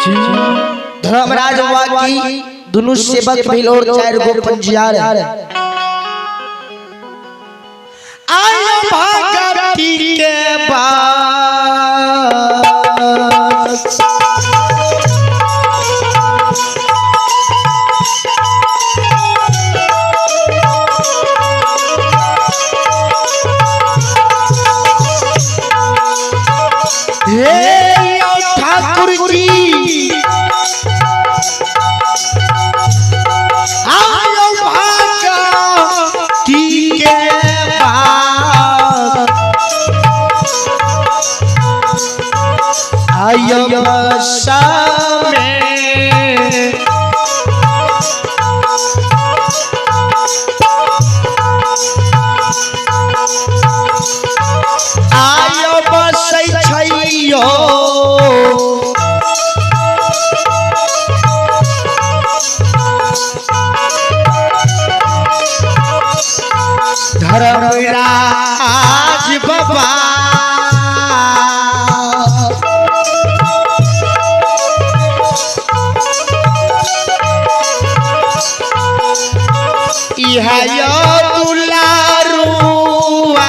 धर्मराज बाबा की दोनों सेवक मिल और 4 गो पंजियार आयो भगती के बाद ठाकुर जी आयो भगती के बाद आयो बसा में आयो बसै छैयो धर्मराज बाबा इहायो दुलारुआ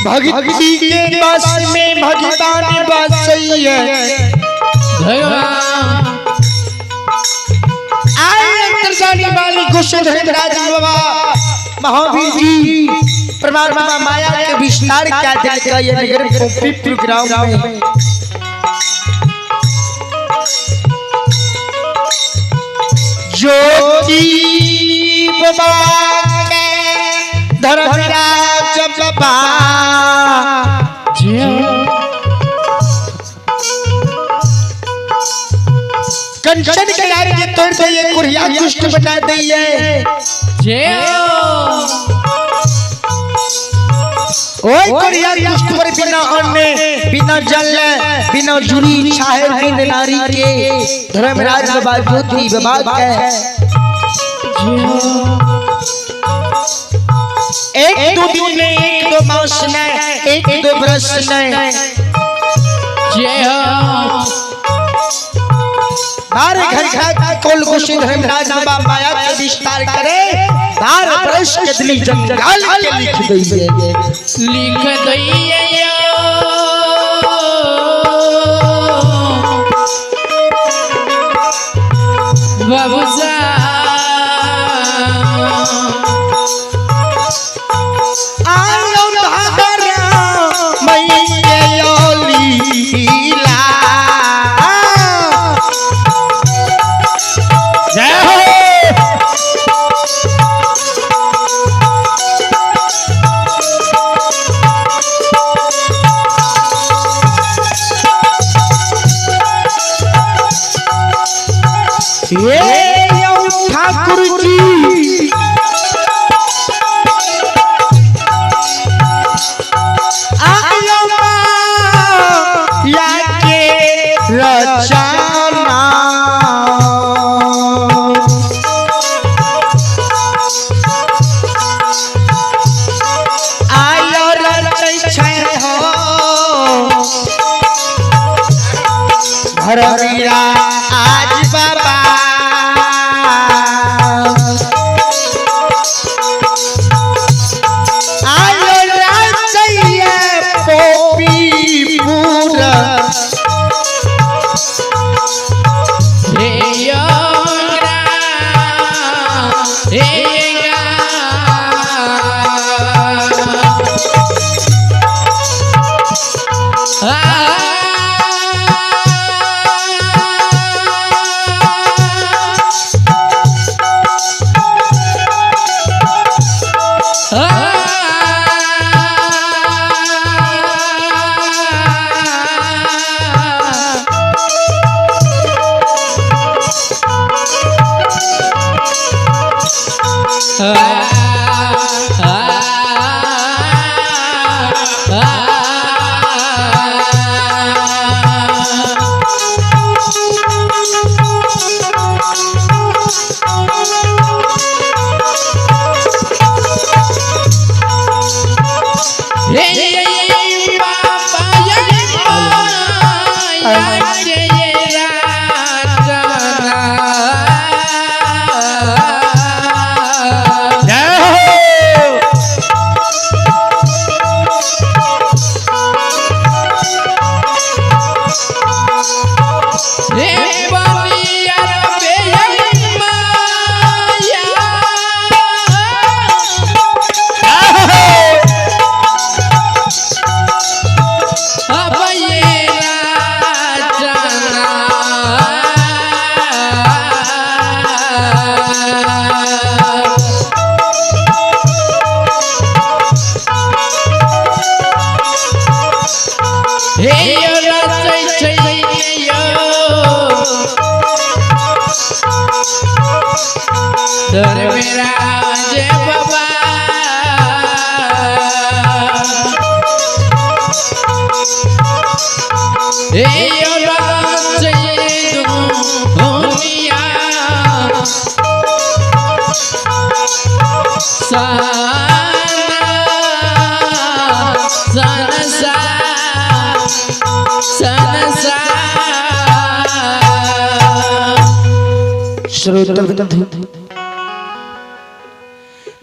भक्ति के बस में भगवान बसैया आए वाली धर्मराज बाबा महावीर जी परमात्मा माया के विस्तार क्या देखा ये नगर पवित्र ग्राम में ज्योति बाबा धर्मराज बाबा कंचन के लारे के तोड़ दे ये कुरिया दुष्ट बना दे ये ओए कुरिया दुष्ट पर बिना अन्न बिना जल बिना जुड़ी छाहे बिन नारी के धर्मराज बाबा ज्योति बाबा के एक दो दिन में एक दो मास में एक दो बरस में बार घर कोल कुशी धर्मराज बाबा माया के विस्तार करे बार बरस के दिली जंजाल के लिख दइए बाबूजा आयो भादरा मैया लीला जय हो ये ठाकुर जी आयो या के रचना आयो रचै छै हो भररिया आज बाबा मेरा जय बाबा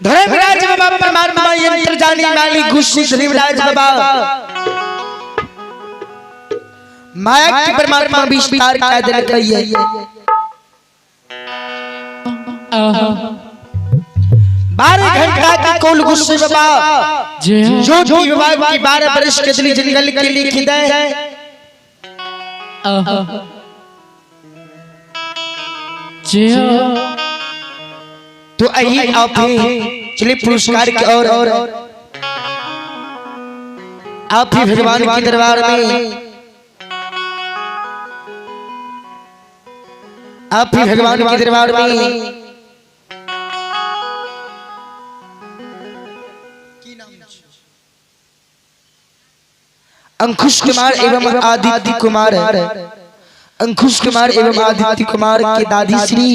धर्मराज बाबा परमात्मा यंत्र जानी माली गुस्सी धर्मराज बाबा माया की परमात्मा विस्तार का दिल कहिए 12 घंटा की कोल गुस्से बाबा जो की विभाग की 12 वर्ष के दिली जंगल के लिए खिदा है तो आइए आप चलिए पुरस्कार की और आप ही भगवान के दरबार में आप ही भगवान के दरबार में अंकुश कुमार एवं आदित्य कुमार अंकुश कुमार एवं आदित्य कुमार के दादी श्री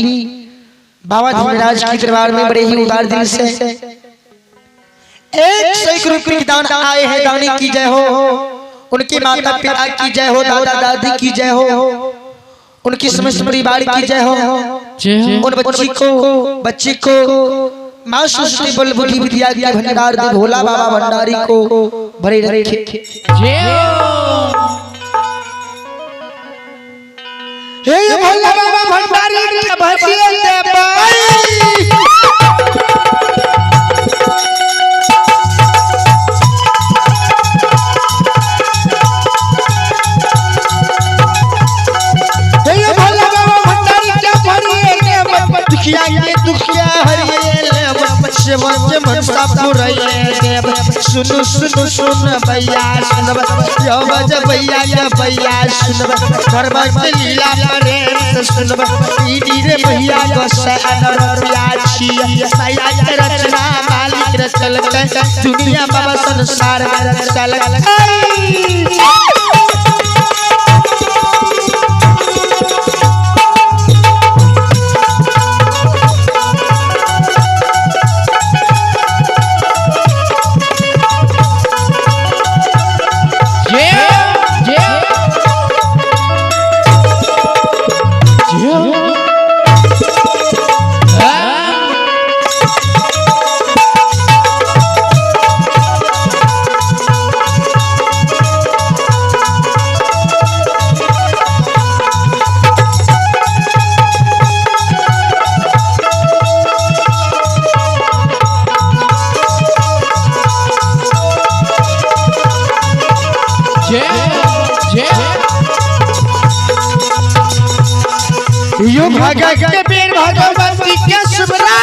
बाबा धर्मराज के दरबार में बड़े ही उदार दिल से 101 रुपये दान आए हैं। दानी की जय हो, उनके माता पिता की जय हो, दादा दादी की जय हो, उनकी समस्त परिवार की जय हो। उन बच्चे को माँ सरस्वती बल बुद्धि विद्या के भंडार दे भोला बाबा भंडारी को भरे रखे। जय हो हे भोला बाबा भंडारी के भजिए दे भाई। हे भोला बाबा भंडारी के भजिए दे दुखिया के दुखिया हरिए ले सेवन मनसा पुरैए देव। सुनु सुनु सुन भैया सुनब यो बज भैया या भैया सुनब घर भक्त लीला करे सुनब ई रे भैया गोसाई प्याची भैया के रचना मालिक रचल दुनिया बाबा संसार चल। यो भागा के बीर भगवती के सुबरा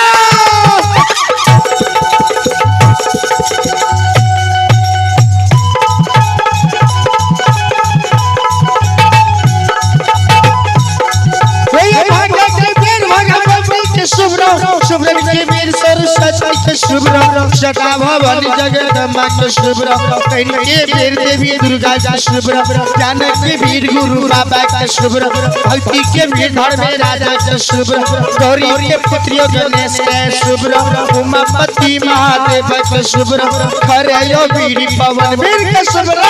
शुभ्र के वीर सरस्वती के शुभ्र सदा भवानी जगदम्बा के शुभ्र के वीर देवी दुर्गा के शुभ्र जानक के वीर गुरु बाबा के शुभ्र भक्ति के वीर धर्म राजा के शुभ्र गौरी के पुत्रियों गणेश के शुभ्र उमापति महादेव के शुभ्र खरयो वीर पवन वीर के शुभ्र।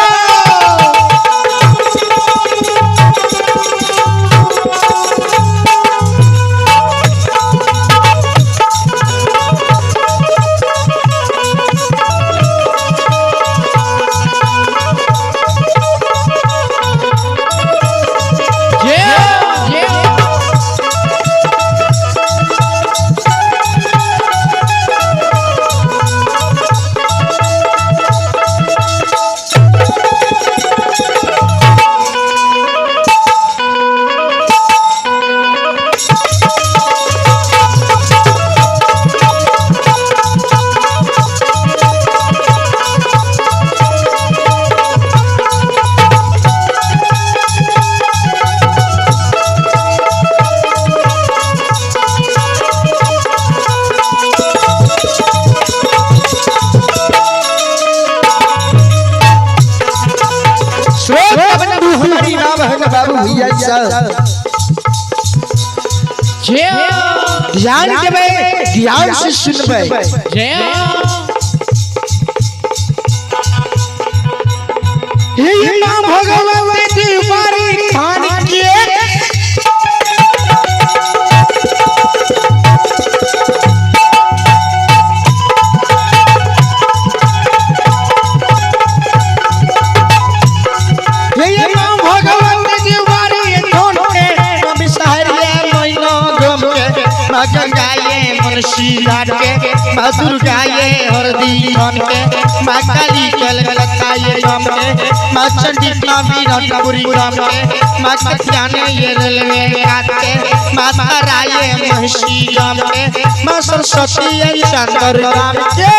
हमारी नाम है बाबू भैया ध्यान देवे ध्यान से सुनबे। हे मां भगवती तुम्हारी खान के गंगाए मुंशी घाट के माँ दुर्गाए हरदी खान के माँ काली कलकत्ताए राम के माँ चंडी कामी रतपुरी राम के माँ कत्याने ये रेलवे घाट के माँ ताराए मुंशी राम के माँ सरस्वती चंद्र राम के।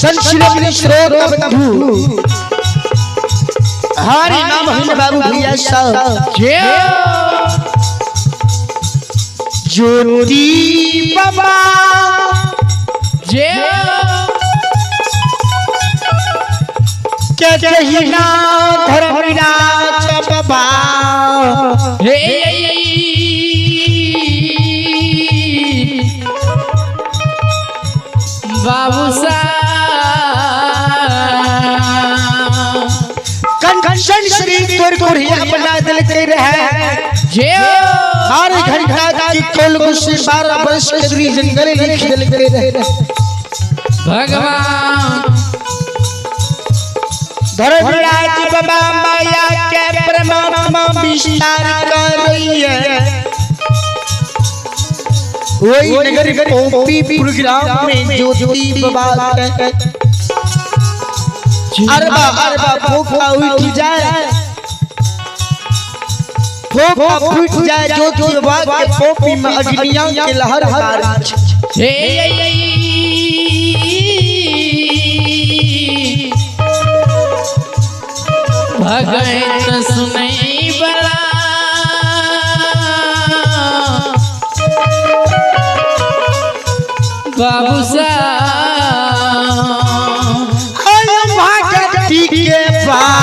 संश्लेषण स्रोत बंधु हरि नाम हिंद बाबू भैया साहब जय ज्योति बाबा जय क्या कहिना धर्मराज बाबा हे बाबू कंचन श्री तोर कोरिया बना दिल के रहे जय हर घंटा की कोल गुस्से 12 वर्ष के श्री जंगल लिख दिल के रहे भगवान धर्मराज बाबा माया के परमात्मा विस्तार कर रही है वही नगर पोपी प्रोग्राम में ज्योति बाबा अरबा फूका उठ जाए फूका फूट जाए ज्योति बाबा के पोपी में अग्नियां के लहर मार भगत सुनई बला बाबू भगती के पास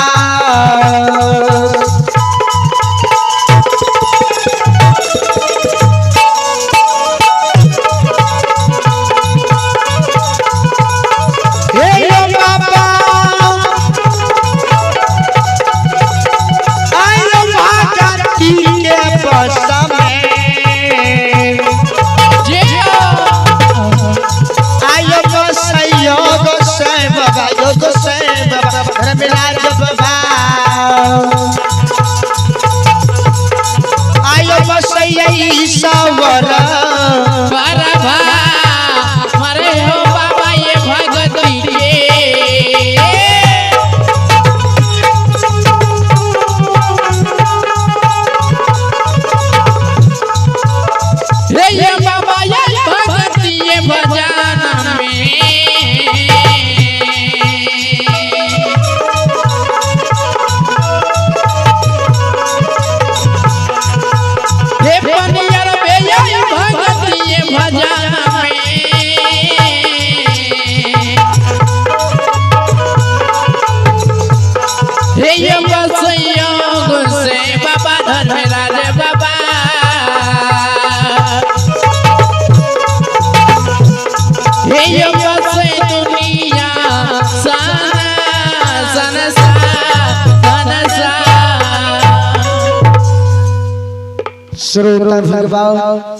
श्रोता भगवान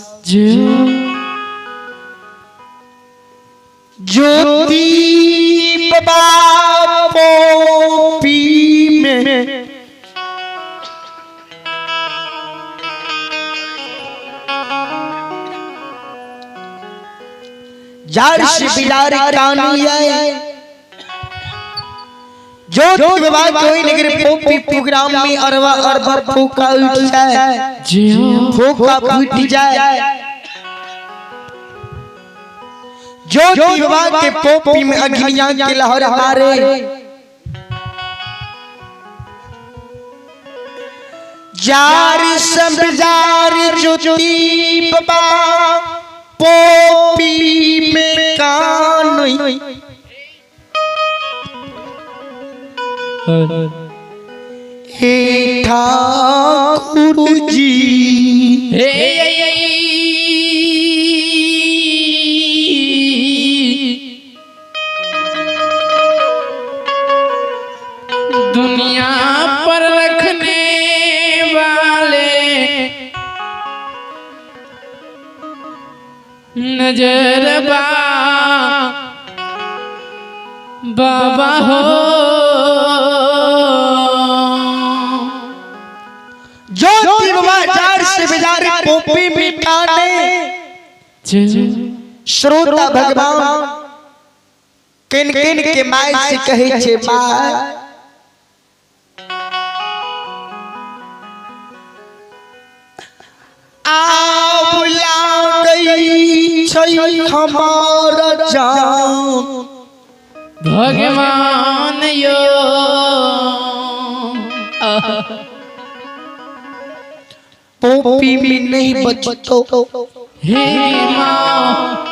ज्योति बाबा पोपी में जार से बिलारी कानी है ज्योति बाबा कोई नगर पोपी प्रोग्राम में अरबा फूका उठ जाए फूका फूट जाए ज्योति बाबा के पोपी में अग्नियां की लहर मारे जार सब जार ज्योति बाबा पोपी में कान हे ठाकुर जी दुनिया पर रखने वाले नजर बाबा हो ज्योति बाबा जार से बिलारी पोपी में काने श्रोता भगवान किन किन के माय से कहे छे माय आवला गई छै हमार जान भगवान यो पोपी में नहीं बचतो हे माँ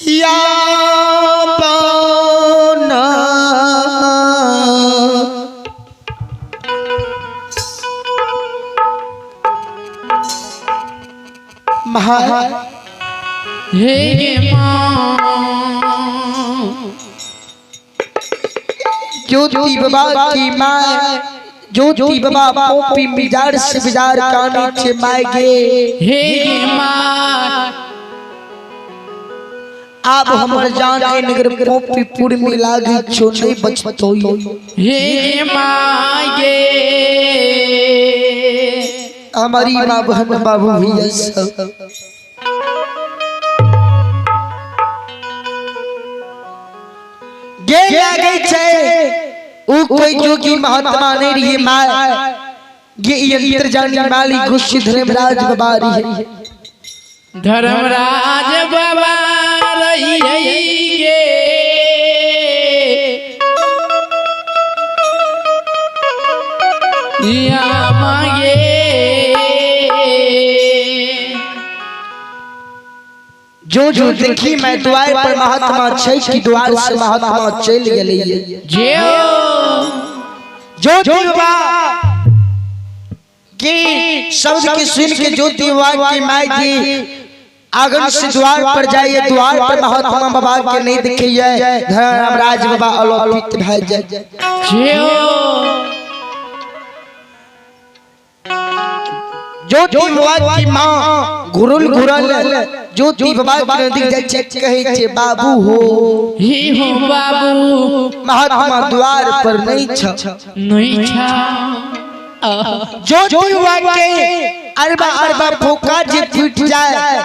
या पाना महा हे माँ ज्योति बाबा की माँ ज्योति बाबा पोपी मिजार से बिजार काने छे मायगे हे माँ आप हमर जान ए नगर पोपीपुर में लागी छो नहीं बचतो हे माँ गे हमारी माँ बहन बाबू भैया सब गे लागे छे उ कोई जोगी महात्मा नहीं रही माँ ये यंत्र जानी माली गुस्सी धर्मराज बाबा रही है धर्मराज बाबा रही गे या मांगे जो देखी मैं द्वार पर महात्मा छे की द्वार से महात्मा चल गेले जो बाबा की शब्द की सुन के ज्योति बाबा की माई जी आगन से द्वार पर जाइए द्वार पर महात्मा बाबा के नहीं दिखिए धर्मराज बाबा अलौकिक भाई जाए ज्योति बाबा की मां घुरल ज्योति बाबा के नजदीक जाय छे कहे छे बाबू हो ही हो बाबू महात्मा द्वार पर नहीं छ ज्योति बाबा के अरबा फूका जे फूट जाए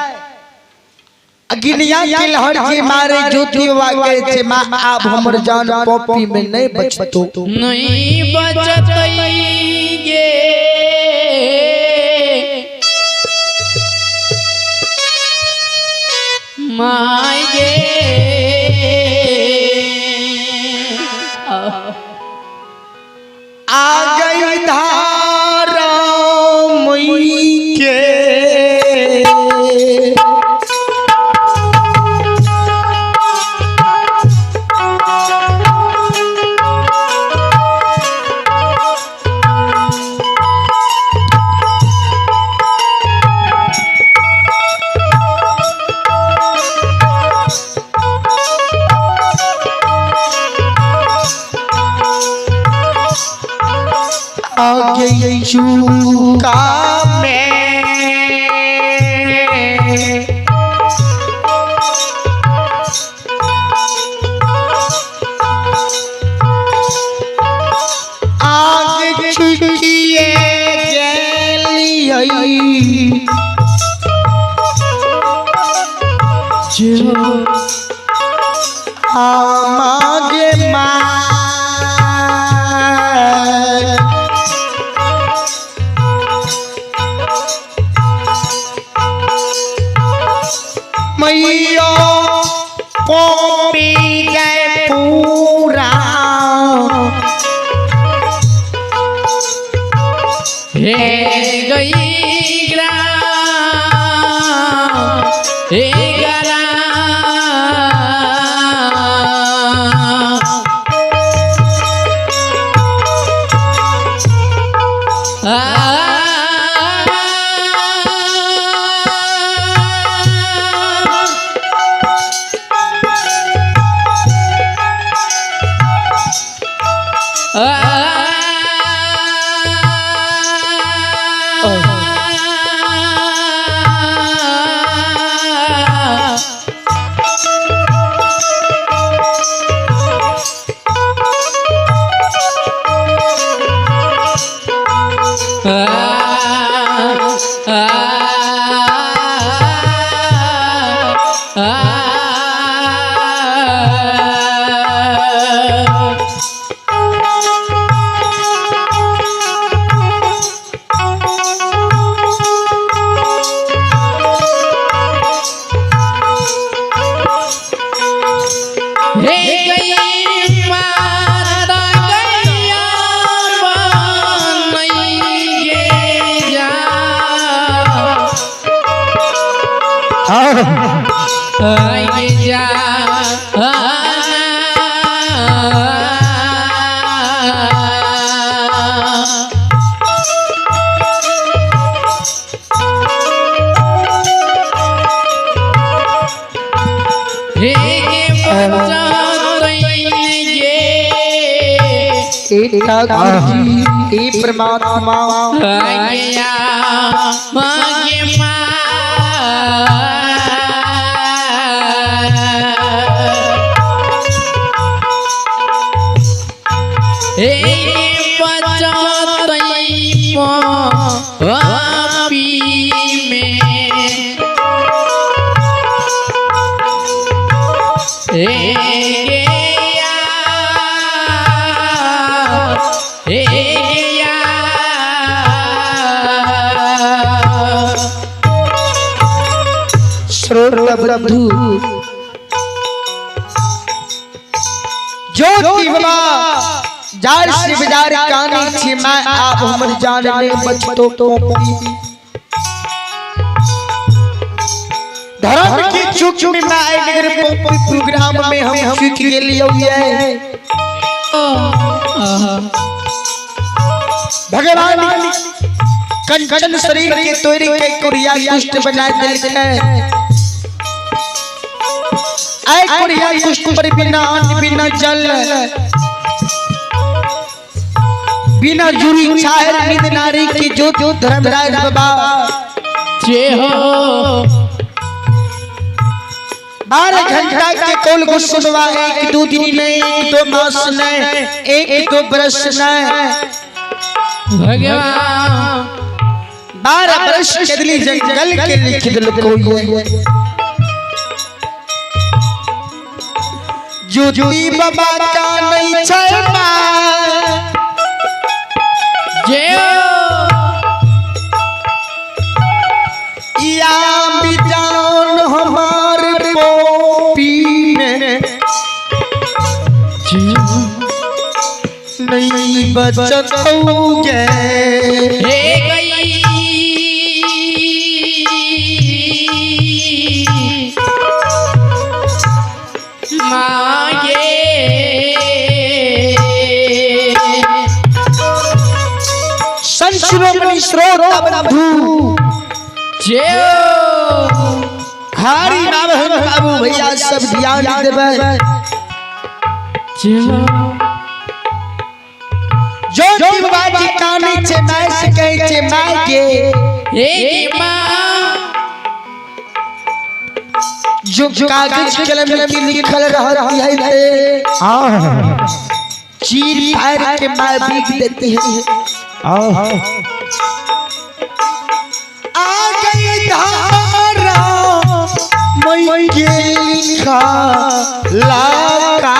अग्निया की लहर के मारे ज्योति बाबा के छे मां आप हमर जान पोपी में नहीं बचतो नहीं बचतई गे माय गे आ गई धारा मई के आगे यीशु का मैं आगे छुटिए गेली जो आगे माँ मैया पोपी गए पूरा हे गई ग्राम हे ग्राम आगे जा परमात्मा आज्ञा मांगे प्रभु ज्योति बाबा जार से बाजार कानी छे मैं आप हमर जान ले बचतो तो धर्म की चुक में मैं नगर प्रोग्राम में हम सीख के लिए भगवान कंचन शरीर के तोरी के कुरिया कुष्ठ बना दिल है ऐ कुरिया कुष्ठ पर बिना अन्न बिना जल बिना जुरी छायर निंद नारी की जो जो धर्मराज बाबा जय हो 12 घंटा के कौल को सुनवा एक दो दिन नहीं एक दो मास नहीं एक दो बरस नहीं भगवान 12 बरस के दिली जंगल के लिखित कोई ज्योति बाबा का नहीं छै जय या बिजान हमारे पोपी में नहीं बचत होगे हे गई मांगे संशिरोमणि श्रोता बंधु जय हारी बाबू भैया सब ध्यान देबे ज्योति बाबा जी काने छे मैं से कहे छे माय के हे मां जो कागज कलम में लिखल रही है चीर फाड़ के माय बीत देते हैं आ गई धारा मैं के लिखा लाका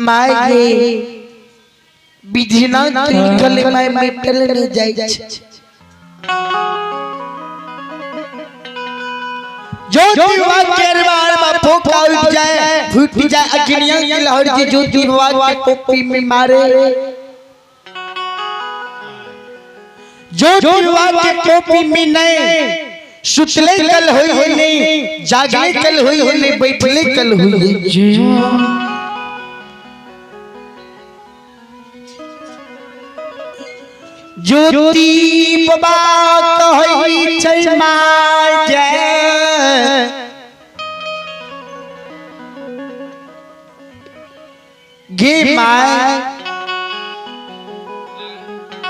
माय विधिना गले माय मेटल न जाय जो दीवार केरवाल में फोका उठ जाए फूट जाए अग्नियां की लहर की जो दीवार के कोपी में मारे जो दीवार के कोपी में नहीं सुतले कल होई नहीं जागले कल होई नहीं बैठले कल होई ज्योति बाबा कहई छै माय जय गे माय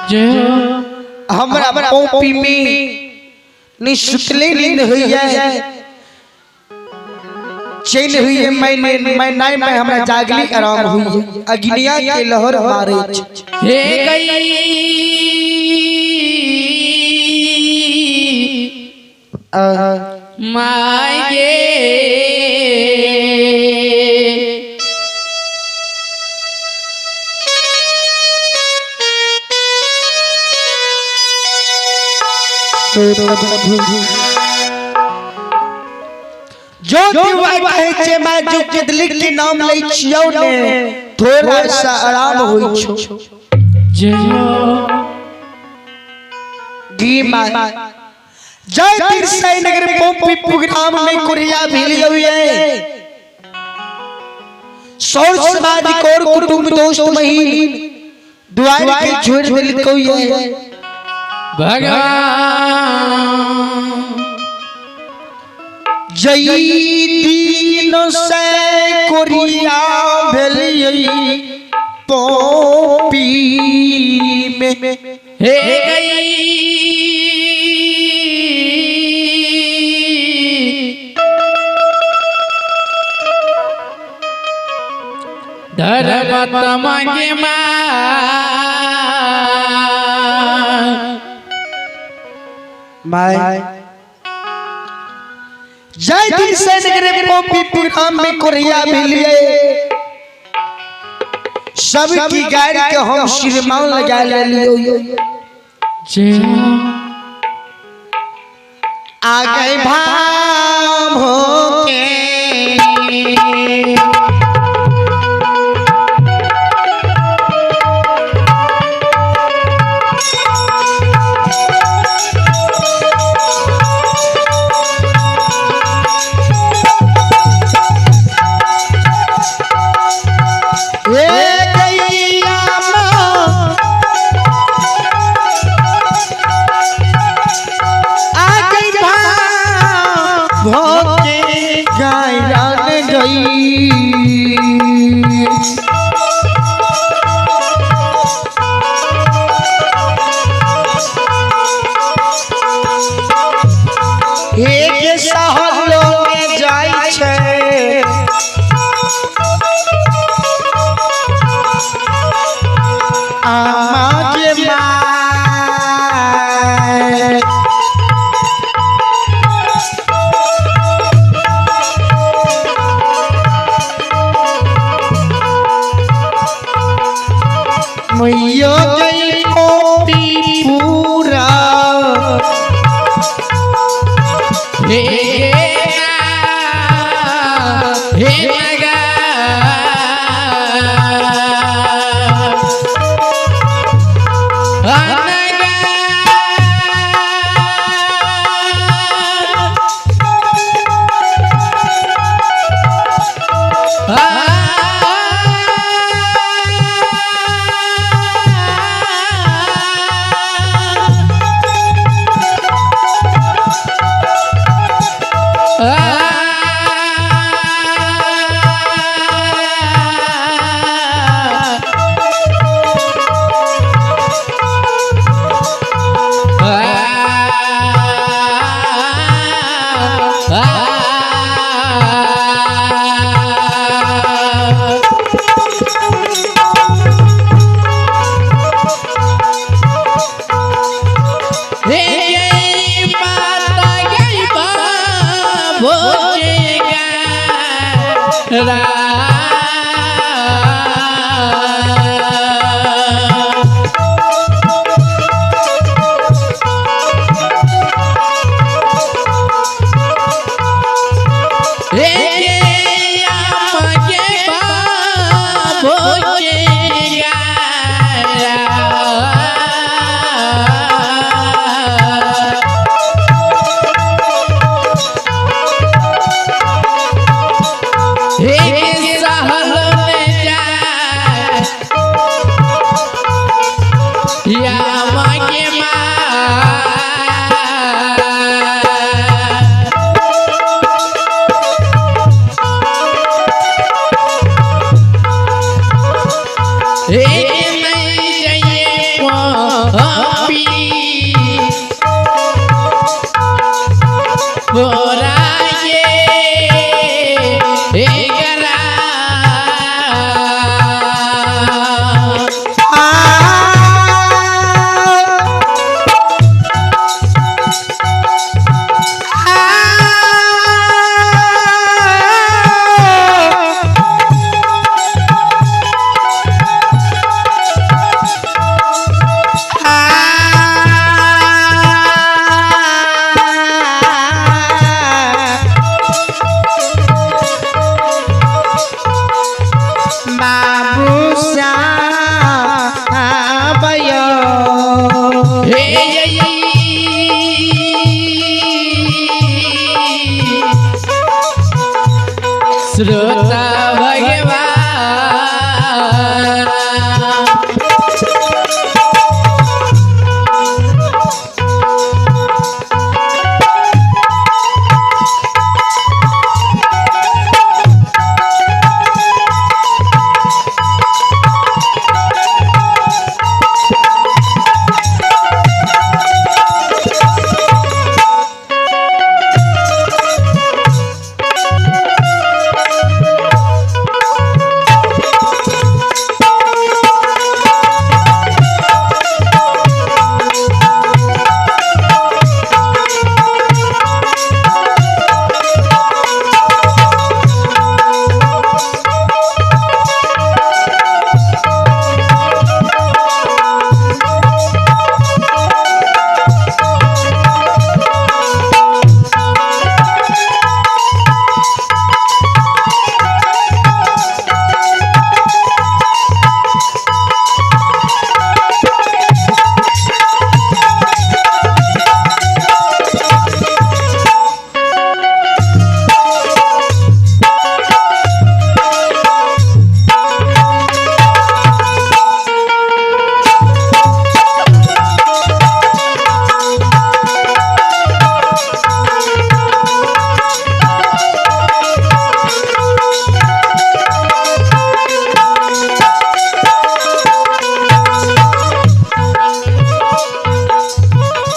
जय हमरा पोपी में निसुतले नींद हुई है चैन हुई है मैं नाई में हमरा जागली आराम हुई है अग्निया के लहर मारे हे गई माय गे जो दीवार कहे छे मैं जो किदली के नाम लई छियौ ने थोड़ा सा आराम होई छो गी माय जय तिरसई नगर पोपी प्रोग्राम में कुरिया भेल गई सौर समाज कोर कुटुंब दोस्त महीन दुआर के छोड़ दिल कोई है भगवान जई दिन से कोरिया भेल पोपी में हे गई धर्म तमगे माय जय दिन से नगर पोपी प्रोग्राम में कोरिया मिलिए सब की गाड़ी के हम श्रीमान लगा ले लियो आ गए भाम होके हे लगा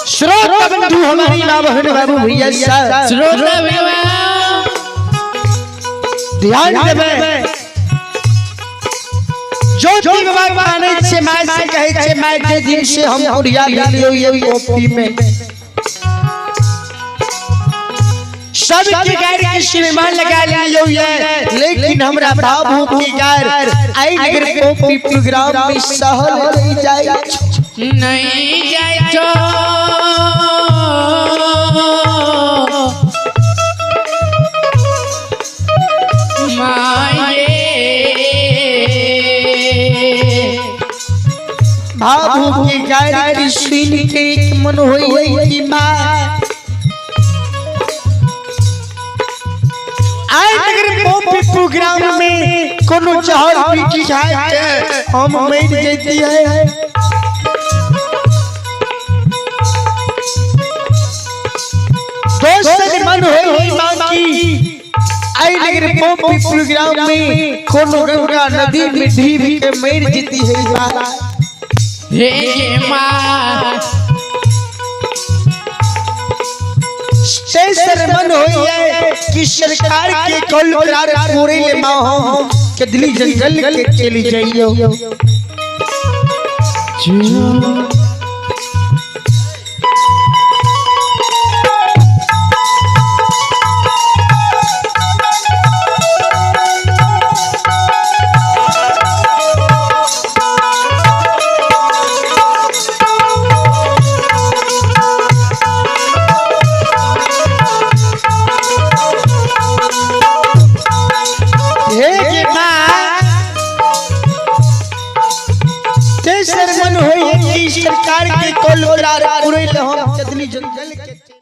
श्रोता भगवान हमारी माँ बहन बाबू भैया श्रोता ध्यान देवे ज्योति बाबा माने से माय से कहे छे माय के दिन से हम उड़िया लियो ये कॉपी में सब के गायर के श्रीमान लगा लियो ये लेकिन हमरा बाबू की गायर आई नगर कॉपी प्रोग्राम में सहल नहीं जाए बाबू की गाड़ी सुन के मन होई कि मां आए नगर पॉपी प्रोग्राम में कोनो जहर पीटी खाए के हम मर जैती है दोस्त मन होई मां की आई नगर पॉपी प्रोग्राम में कोनो गंगा नदी में डूब के मर जैती है मां हे माँ सर मन होई है कि सरकार के कल करार पूरे ले मां हम के दिल्ली जंगल के चली जाइयो सरकार के कल करार पूरे ले हम दिल्ली जंगल